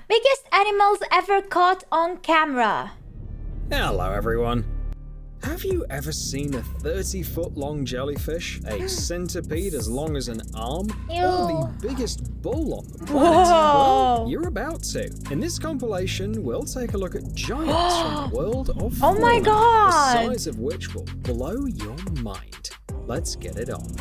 Biggest animals ever caught on camera. Hello everyone. Have you ever seen a 30-foot-long jellyfish, a centipede as long as an arm, or the biggest bull on the planet? Well, you're about to. In this compilation, we'll take a look at giants from the world of fauna, Oh my god! the size of which will blow your mind. Let's get it on.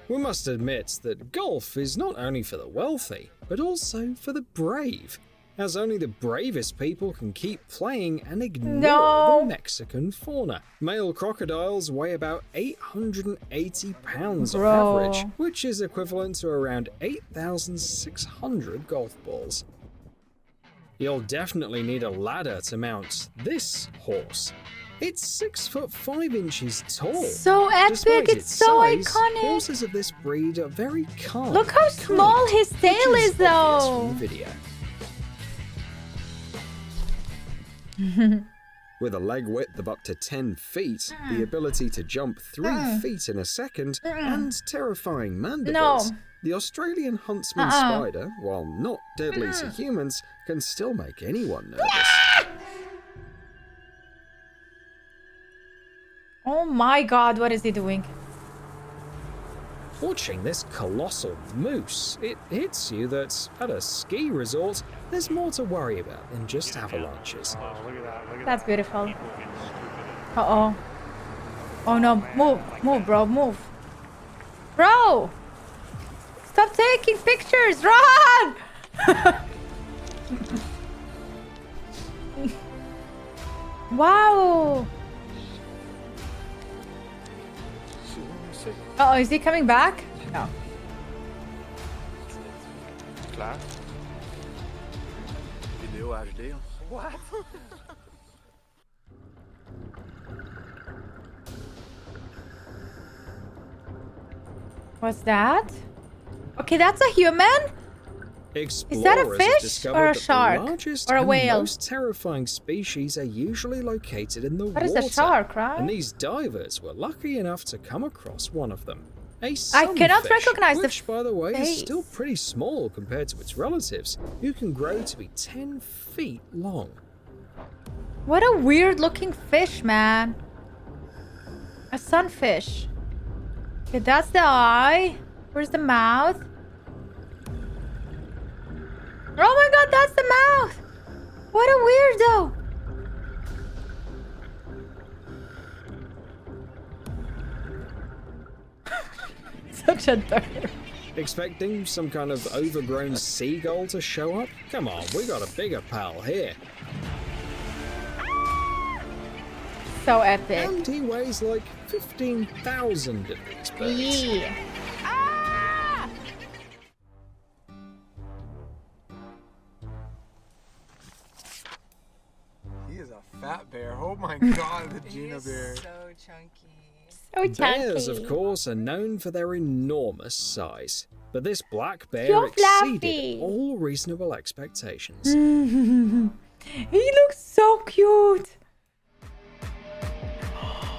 We must admit that golf is not only for the wealthy, but also for the brave, as only the bravest people can keep playing and ignore the Mexican fauna. Male crocodiles weigh about 880 pounds on average, which is equivalent to around 8,600 golf balls. You'll definitely need a ladder to mount this horse. It's 6'5" tall. So epic, it's so size, iconic. Horses of this breed are very calm. Look how small his tail is though. Video. With a leg width of up to 10 feet, the ability to jump 3 feet in a second, and terrifying mandibles, the Australian huntsman spider, while not deadly to humans, can still make anyone nervous. Oh my god, what is he doing? Watching this colossal moose, it hits you that at a ski resort, there's more to worry about than just avalanches. Oh, look at that. Look at That's that. beautiful. People getting stupid. Uh-oh. Oh no, move bro, move. Bro! Stop taking pictures, run! Wow! Oh, is he coming back? No. Klaar? Video HD. What? What's that? Okay, that's a human? Is that a Explorers have fish discovered or a that shark? The largest Or a and whale? most terrifying species are usually located in the That water. is a shark, right? And these divers were lucky enough to come across one of them. A I cannot sunfish, recognize the which, by the way, face. is still pretty small compared to its relatives, who can grow to be 10 feet long. What a weird looking fish, man. A sunfish. Okay, that's the eye. Where's the mouth? Oh my god, that's the mouth! What a weirdo! Such a dirt. Expecting some kind of overgrown seagull to show up? Come on, we got a bigger pal here. So epic. And he weighs like 15,000 of these birds. Yeah. He is a fat bear. Oh my god, the Gina bear. So chunky. So Bears, chunky. of course, are known for their enormous size, but this black bear So exceeded fluffy. all reasonable expectations. He looks so cute.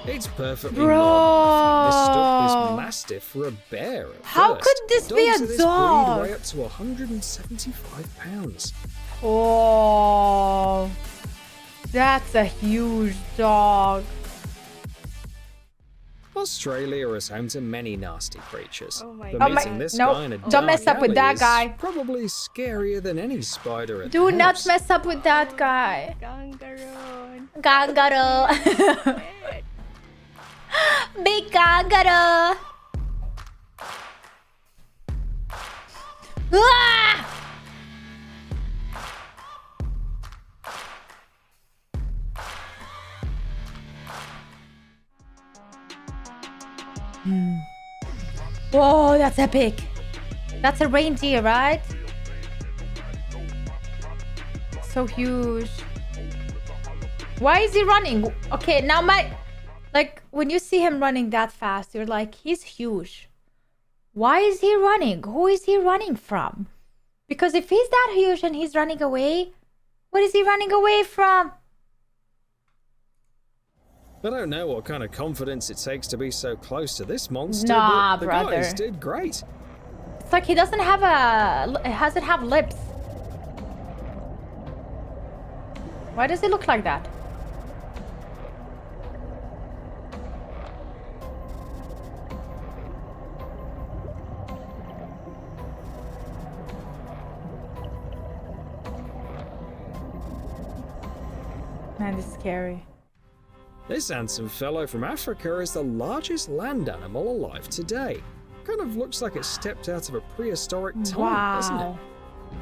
It's perfectly Bro. normal for this mastiff for a bear at How first. could this be Dogs a of this dog? breed weigh up to 175 pounds. Oh, that's a huge dog. Australia is home to many nasty creatures. Oh my But God. meeting this nope. guy in a Don't mess dark up with alley that is guy. Probably scarier than any spider at Do the not house. mess up with that guy. Kangaroo. Kangaroo. Big kangaroo. Ah! Whoa, that's epic. That's a reindeer, right? So huge. Why is he running? Okay, now like when you see him running that fast, you're like, he's huge. Why is he running? Who is he running from? Because if he's that huge and he's running away, what is he running away from? I don't know what kind of confidence it takes to be so close to this monster, Nah, but the brother. guys did great. It's like he doesn't have it doesn't have lips. Why does he look like that? Man, this is scary. This handsome fellow from Africa is the largest land animal alive today. Kind of looks like it stepped out of a prehistoric time, doesn't it? Wow.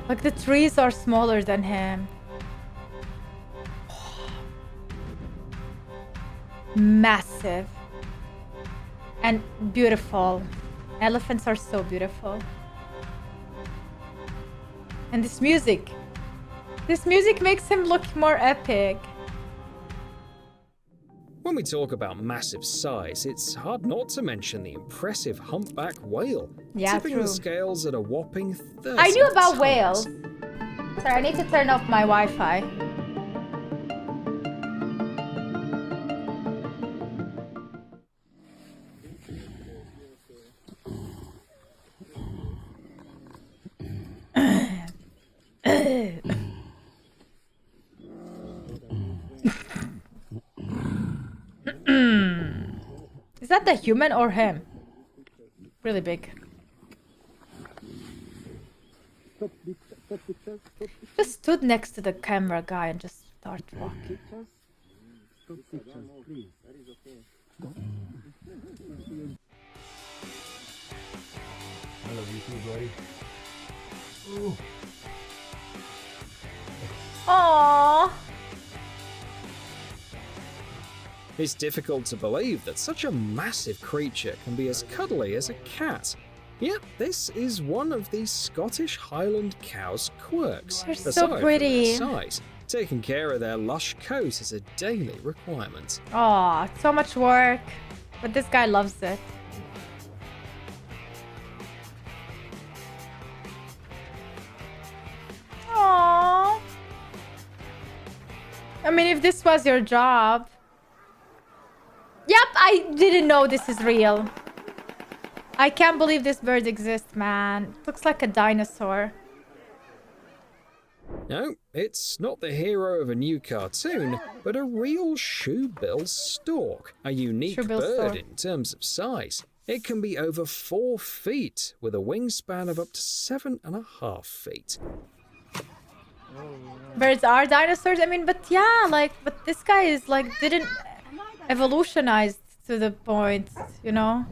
Like the trees are smaller than him. Massive. And beautiful. Elephants are so beautiful. And this music. This music makes him look more epic. When we talk about massive size, it's hard not to mention the impressive humpback whale, Yeah, tipping true. the scales at a whopping 30 I knew about tons. whales. Sorry, I need to turn off my Wi-Fi. Is that the human or him? Really big. Just stood next to the camera guy and just started walking. I love you too, buddy. Ooh. Aww. It's difficult to believe that such a massive creature can be as cuddly as a cat. Yet this is one of the Scottish Highland cow's quirks. They're so Aside from pretty. their size, taking care of their lush coat is a daily requirement. Aw, so much work. But this guy loves it. Aww. I mean, if this was your job. Yep, I didn't know this is real. I can't believe this bird exists, man. Looks like a dinosaur. No, it's not the hero of a new cartoon, but a real shoebill stork, a unique Shoebill bird stork. in terms of size. It can be over 4 feet, with a wingspan of up to 7.5 feet. Birds are dinosaurs. I mean, but yeah, like, but this guy is like, didn't evolutionize to the point, you know?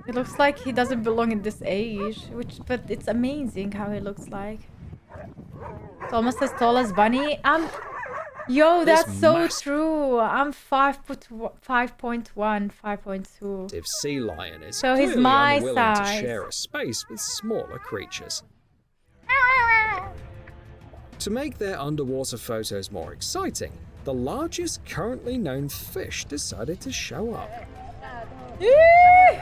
It looks like he doesn't belong in this age, but it's amazing how he looks like. It's almost as tall as Bunny. Yo, This that's so massive- true. I'm 5'1", 5.2. If sea lion is So he's clearly my unwilling size. to share a space with smaller creatures. To make their underwater photos more exciting, the largest currently known fish decided to show up. Eee!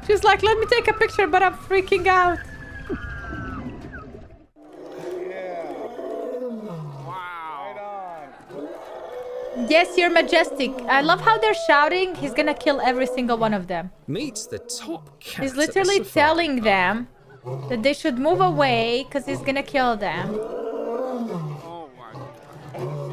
She's like, let me take a picture, but I'm freaking out. Yes, you're majestic. I love how they're shouting. He's gonna kill every single one of them. Meet the top cat. He's at the literally safari telling park. them that they should move away because he's gonna kill them. Oh my.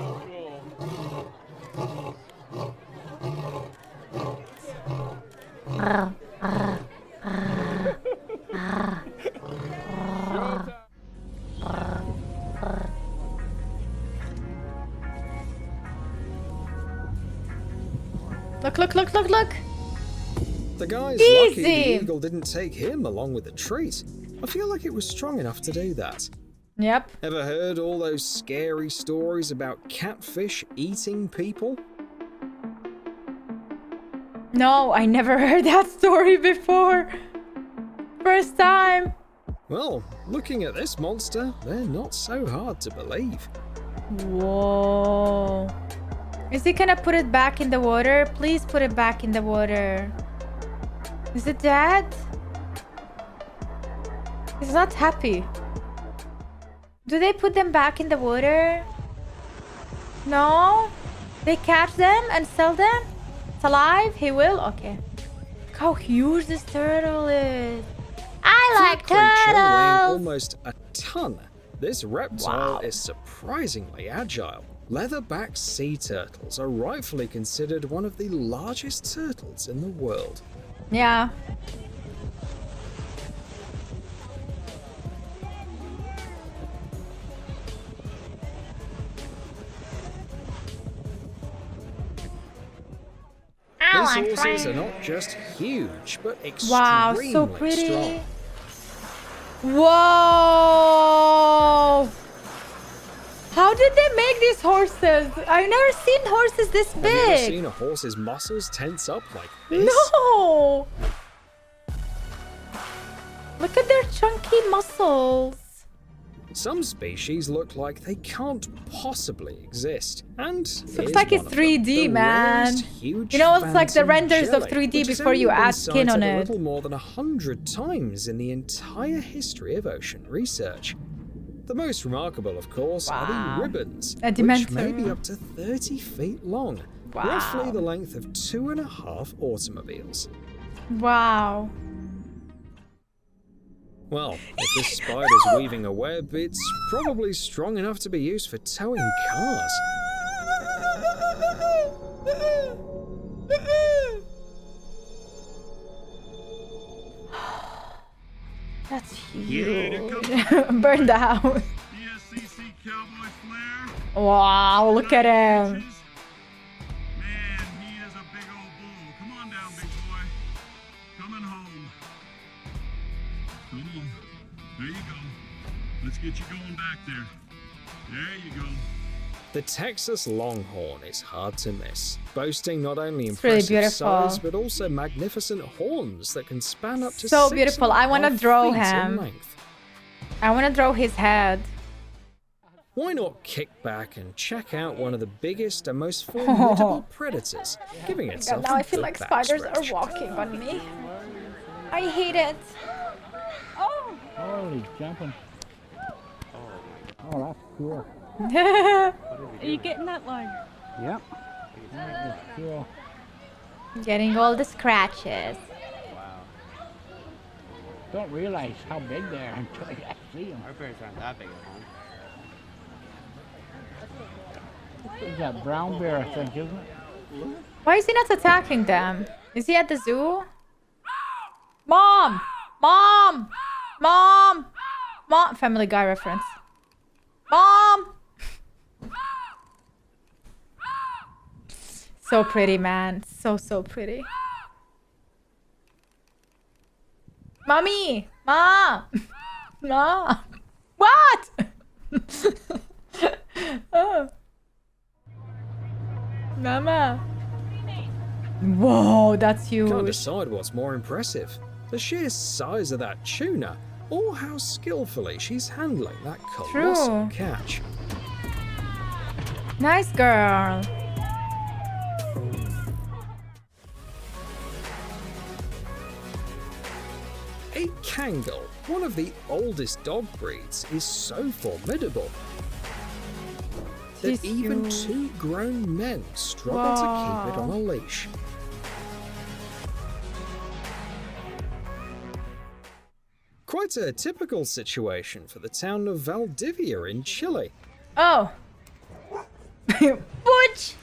Look, look, look, look, look. The guy's lucky the Easy. eagle didn't take him along with the treat. I feel like it was strong enough to do that. Yep. Ever heard all those scary stories about catfish eating people? No, I never heard that story before. First time. Well, looking at this monster, they're not so hard to believe. Whoa. Is he gonna put it back in the water? Please put it back in the water. Is it dead? He's not happy. Do they put them back in the water? No? They catch them and sell them? It's alive? He will? Okay. Look how huge this turtle is. I like For a creature weighing turtles! almost a ton, this reptile Wow. is surprisingly agile. Leatherback sea turtles are rightfully considered one of the largest turtles in the world. Yeah. These horses are not just huge, but Wow, extremely so pretty. strong. Whoa! How did they make these horses? I've never seen horses this Have you ever big. seen a horse's muscles tense up like this? No! Look at their chunky muscles. Some species look like they can't possibly exist, and Looks like it's 3D, man. You know, it's like the renders of 3D before you add skin on A it. little more than 100 times in the entire history of ocean research. The most remarkable, of course, are Wow. the ribbons, A which may be Dementor. up to 30 feet long, Wow. roughly the length of 2.5 automobiles. Wow. Well, if this spider's weaving a web, it's probably strong enough to be used for towing cars. That's huge. Burn the house. ESCC Cowboy Flair. Wow, look at him. Man, he is a big old bull. Come on down, big boy. Coming home. Come on. There you go. Let's get you going back there. There you go. The Texas Longhorn is hard to miss, boasting not only It's really impressive beautiful. size but also magnificent horns that can span up to So 6.5 beautiful. I wanna draw feet in him. length. I want to draw his head. Why not kick back and check out one of the biggest and most formidable predators, giving itself now a I feel good like back spiders are stretch. walking on me. I hate it. Holy jumping. Oh, that's cool. Are you getting that line? Yep. That is cool. Getting all the scratches. Don't realize how big they are until you see them. Our bears aren't that big, huh? It's that brown bear, I think, isn't it? Why is he not attacking them? Is he at the zoo? Mom! Mom! Mom! Mom! Family Guy reference. Mom! So pretty, man. So pretty. Mommy! Mom! Mom! What? Oh. Mama. Whoa, that's Can't huge. decide what's more impressive, the sheer size of that tuna, or how skillfully she's handling that colossal True. catch. Nice girl. A Kangal, one of the oldest dog breeds, is so formidable that She's even huge. 2 grown men struggle to keep it on a leash. Quite a typical situation for the town of Valdivia in Chile. Oh. Butch!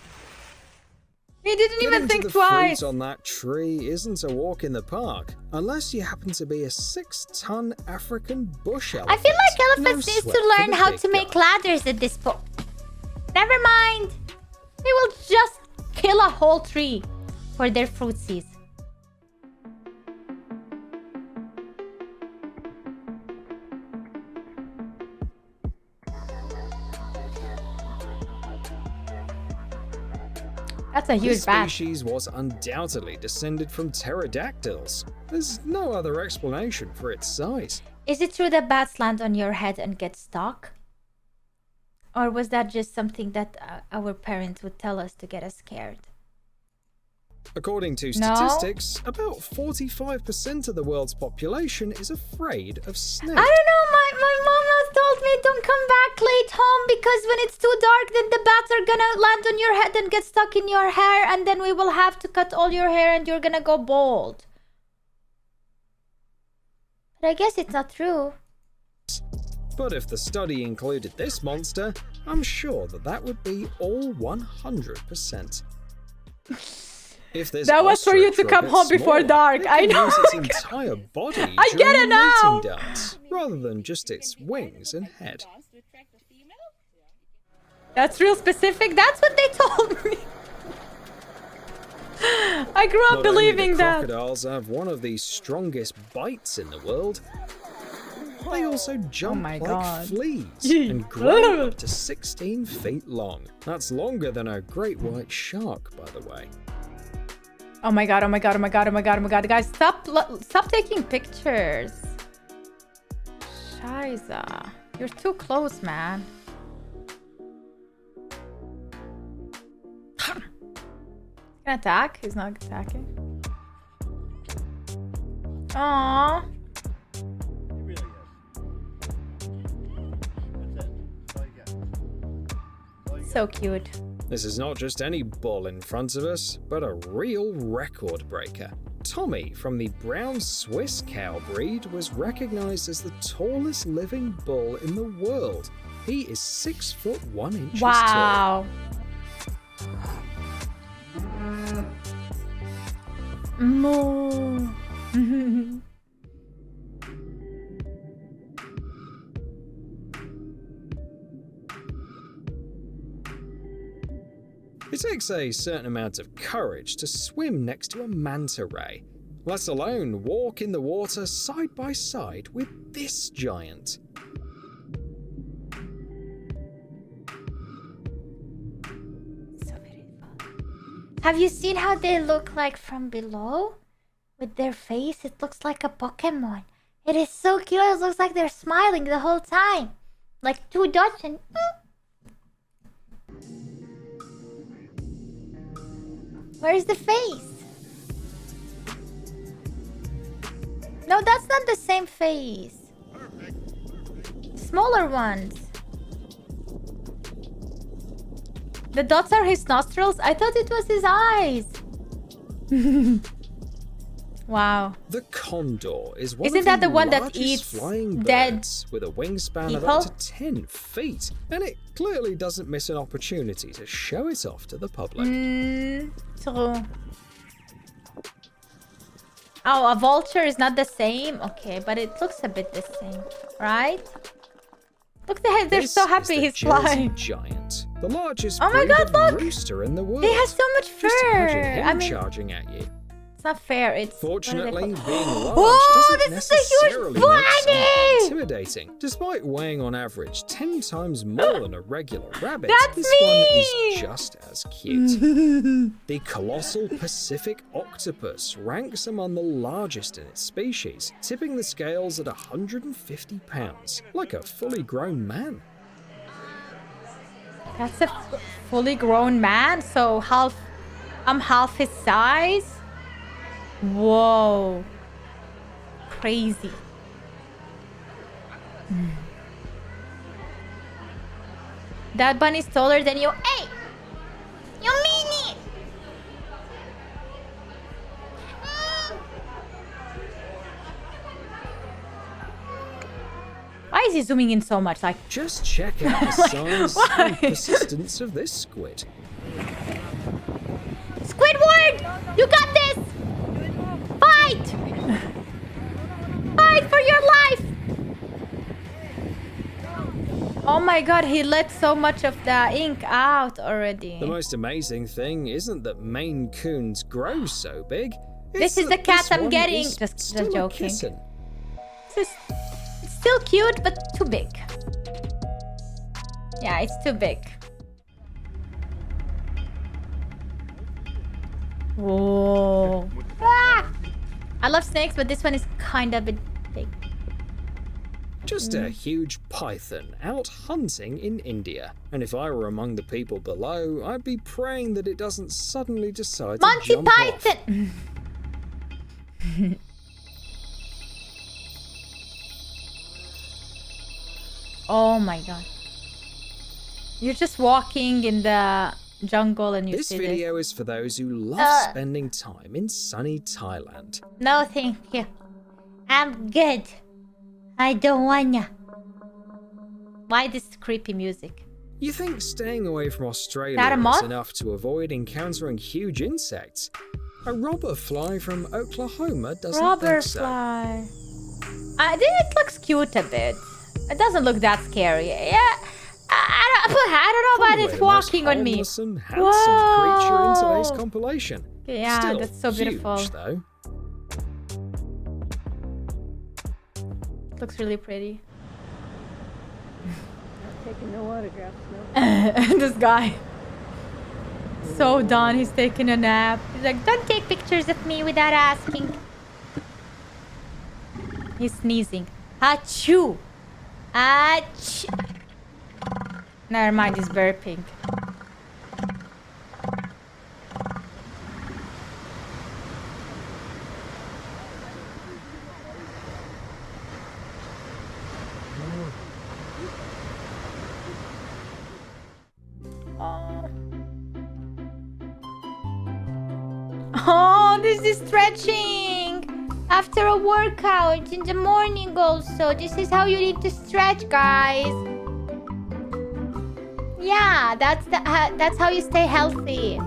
He didn't Getting even to think the twice. fruit on that tree isn't a walk in the park, unless you happen to be a 6-ton African bush elephant. I feel like elephants No need sweat to for learn the how big to make guy. ladders at this point. Never mind. They will just kill a whole tree for their fruitsies. That's a huge This bat. species was undoubtedly descended from pterodactyls. There's no other explanation for its size. Is it true that bats land on your head and get stuck? Or was that just something that our parents would tell us to get us scared? According to No. statistics, about 45% of the world's population is afraid of snakes. I don't know, my mom has told me don't come back late home because when it's too dark, then the bats are gonna land on your head and get stuck in your hair, and then we will have to cut all your hair and you're gonna go bald. But I guess it's not true. But if the study included this monster, I'm sure that would be all 100%. If this That was for you to ostrich were a come bit home before smaller, dark. it I could know. use its entire body I get during it the now. mating dance, rather than just its wings and head. That's real specific. That's what they told me. I grew up Not only believing do that. crocodiles have one of the strongest bites in the world, they also jump my like God. fleas and grow up to 16 feet long. That's longer than a great white shark, by the way. Oh my god, oh my god, oh my god, oh my god, oh my god. Guys, stop taking pictures. Scheiße. You're too close, man. He's gonna attack? He's not attacking. Aww. So cute. This is not just any bull in front of us, but a real record breaker. Tommy from the brown Swiss cow breed was recognized as the tallest living bull in the world. He is 6 foot 1 inches tall. Wow. Moo. It takes a certain amount of courage to swim next to a manta ray, let alone walk in the water side by side with this giant. So beautiful. Have you seen how they look like from below? With their face, it looks like a Pokemon. It is so cute. It looks like they're smiling the whole time. Like two dots and... Where's the face? No, that's not the same face. Smaller ones. The dots are his nostrils? I thought it was his eyes. Wow. The condor is one Isn't of that the the one that largest eats flying dead birds with a wingspan of people? up to 10 feet, and it clearly doesn't miss an opportunity to show it off to the public. True. Oh, a vulture is not the same? Okay, but it looks a bit the same, right? Look, they're This so is happy the he's Jersey flying. Giant, the largest Oh my breed God, of look! rooster in the world. He has so much Just imagine fur. him I mean, charging at you. it's not fair. It's Fortunately, what being are they called? large Oh, doesn't this is a huge necessarily make someone bunny! intimidating. Despite weighing on average 10 times more than a regular rabbit, That's this me! one is just as cute. The colossal Pacific octopus ranks among the largest in its species, tipping the scales at 150 pounds, like a fully grown man. That's a fully grown man, so I'm half his size. Whoa. Crazy. That bunny's taller than you. Hey! You mean it! Why is he zooming in so much? Like, Just check out the size Why? and persistence of this squid. Squidward! You got this! Fight! Fight for your life! Oh my god, he let so much of the ink out already. The most amazing thing isn't that Maine Coons grow so big. This it's is the that cat this I'm one getting. is Just still a joking. kitten. It's still cute, but too big. Yeah, it's too big. Whoa. Ah! I love snakes, but this one is kind of a bit big. Just a huge python out hunting in India. And if I were among the people below, I'd be praying that it doesn't suddenly decide to Monty jump off. Python! Oh my god. You're just walking in the jungle and you This see video is for those who love spending time in sunny Thailand. No, thank you. I'm good. I don't wanna. Why this creepy music? You think staying away from Australia That a is moth? enough to avoid encountering huge insects? A robber fly from Oklahoma doesn't Robber think so. fly. I think it looks cute a bit. It doesn't look that scary. Yeah. I don't know about Probably it the most walking on me. harmless and handsome creature in today's Whoa. compilation. Yeah, Still that's so beautiful. huge, though. It looks really pretty. Taking no autographs, no. This guy. So done. He's taking a nap. He's like, don't take pictures of me without asking. He's sneezing. Achoo. Achoo. Never mind, he's burping. Oh, this is stretching after a workout in the morning also. This is how you need to stretch, guys. Yeah, that's how you stay healthy.